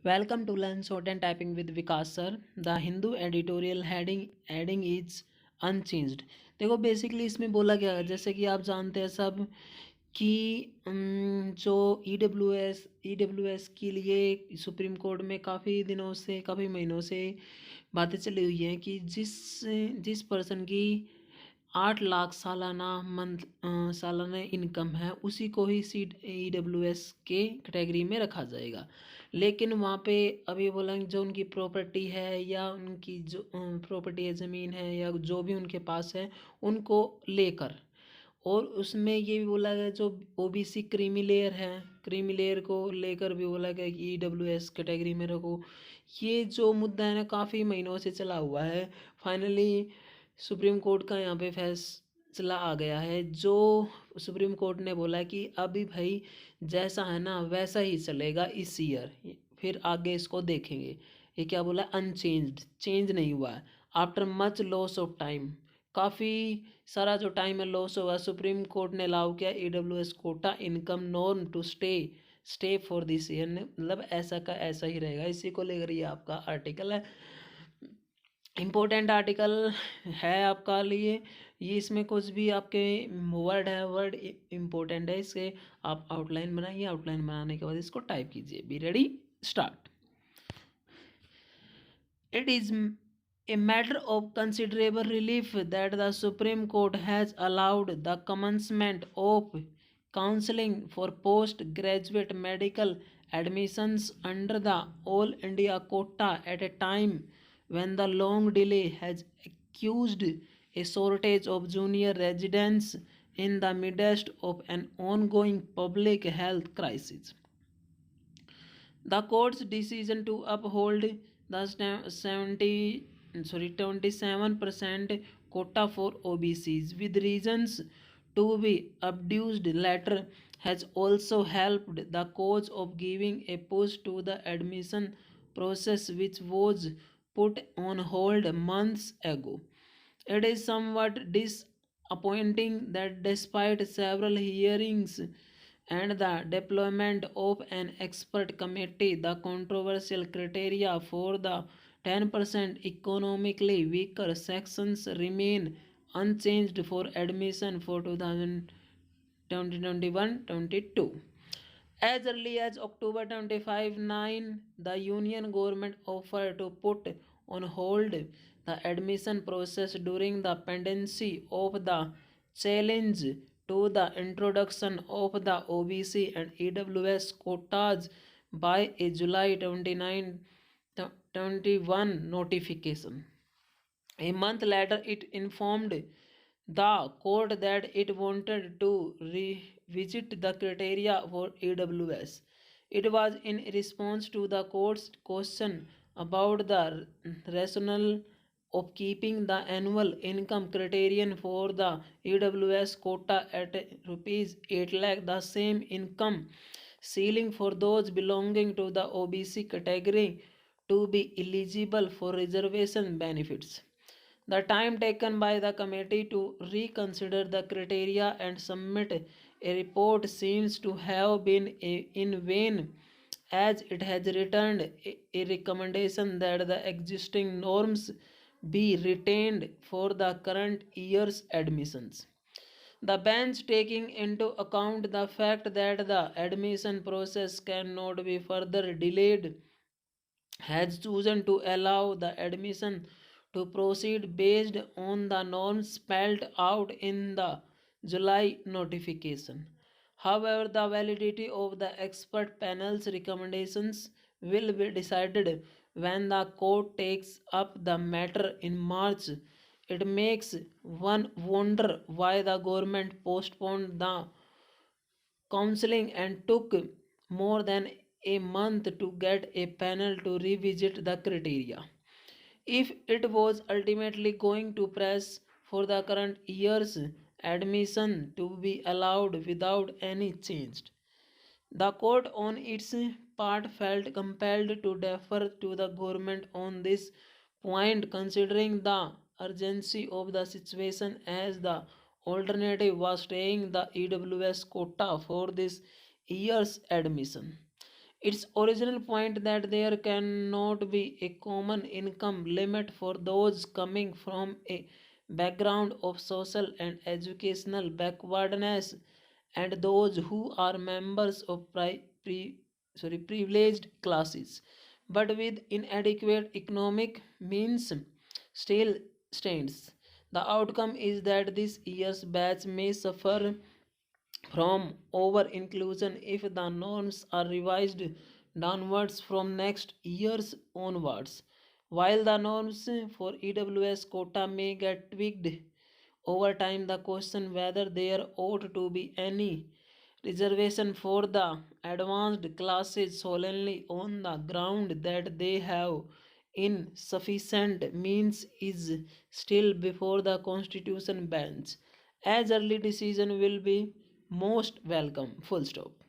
Welcome to Learn Short and Typing with Vikas sir. The Hindu editorial heading is unchanged. देखो basically इसमें बोला गया है जैसे कि आप जानते हैं सब कि जो ई डब्ल्यू एस के लिए सुप्रीम कोर्ट में काफ़ी दिनों से काफ़ी महीनों से बातें चली हुई हैं कि जिस जिस पर्सन की 8 लाख सालाना इनकम है उसी को ही ई डब्ल्यू एस के कैटेगरी में रखा जाएगा. लेकिन वहाँ पे अभी बोला जो उनकी प्रॉपर्टी है या उनकी जो प्रॉपर्टी है, ज़मीन है या जो भी उनके पास है उनको लेकर, और उसमें ये भी बोला गया जो ओबीसी क्रीमी लेयर है, क्रीमी लेयर को लेकर भी बोला गया कि ईडब्ल्यूएस कैटेगरी में रखो. ये जो मुद्दा है ना काफ़ी महीनों से चला हुआ है. फाइनली सुप्रीम कोर्ट का यहाँ पे फैसला आ गया है. जो सुप्रीम कोर्ट ने बोला कि अभी भाई जैसा है ना वैसा ही चलेगा इस ईयर, फिर आगे इसको देखेंगे. ये क्या बोला, अनचेंज्ड, चेंज नहीं हुआ है. After much loss of time, काफ़ी सारा जो टाइम है लॉस हुआ, सुप्रीम कोर्ट ने अलाउ किया EWS quota income norm to stay for this year. मतलब ऐसा का ऐसा ही रहेगा. इसी को लेकर ये आपका आर्टिकल है, इम्पोर्टेंट आर्टिकल है आपका लिए. ये इसमें कुछ भी आपके वर्ड है, वर्ड इम्पोर्टेंट है. इसके आप आउटलाइन बनाइए, आउटलाइन बनाने के बाद इसको टाइप कीजिए. Be ready, start. It is a matter of considerable relief that the Supreme Court has allowed the commencement of counseling for postgraduate medical admissions under the All India quota at a time when the long delay has accused a shortage of junior residents in the midst of an ongoing public health crisis. The court's decision to uphold the 27% quota for OBCs with reasons to be abused latter has also helped the cause of giving a push to the admission process which was put on hold months ago. It is somewhat disappointing that despite several hearings and the deployment of an expert committee, the controversial criteria for the 10% economically weaker sections remain unchanged for admission for 2021-22. As early as October 25-9, the Union government offered to put on hold the admission process during the pendency of the challenge to the introduction of the OBC and EWS quotas by a July 29, 21 notification. A month later, it informed the court that it wanted to revisit the criteria for EWS. It was in response to the court's question about the rationale of keeping the annual income criterion for the EWS quota at rupees 8 lakh, the same income ceiling for those belonging to the OBC category, to be eligible for reservation benefits. The time taken by the committee to reconsider the criteria and submit a report seems to have been in vain, as it has returned a recommendation that the existing norms be retained for the current year's admissions. The bench, taking into account the fact that the admission process cannot be further delayed, has chosen to allow the admission to proceed based on the norms spelled out in the July notification. However, the validity of the expert panel's recommendations will be decided when the court takes up the matter in March. It makes one wonder why the government postponed the counseling and took more than a month to get a panel to revisit the criteria. If it was ultimately going to press for the current year's admission to be allowed without any change, the court on its part felt compelled to defer to the government on this point, considering the urgency of the situation, as the alternative was staying the EWS quota for this year's admission. Its original point that there cannot be a common income limit for those coming from a background of social and educational backwardness and those who are members of privileged classes but with inadequate economic means still stands. The outcome is that this year's batch may suffer from over inclusion if the norms are revised downwards from next years onwards, while the norms for EWS quota may get tweaked over time. The question whether there ought to be any reservation for the advanced classes solely on the ground that they have insufficient means is still before the constitution bench, as early decision will be most welcome. Full stop.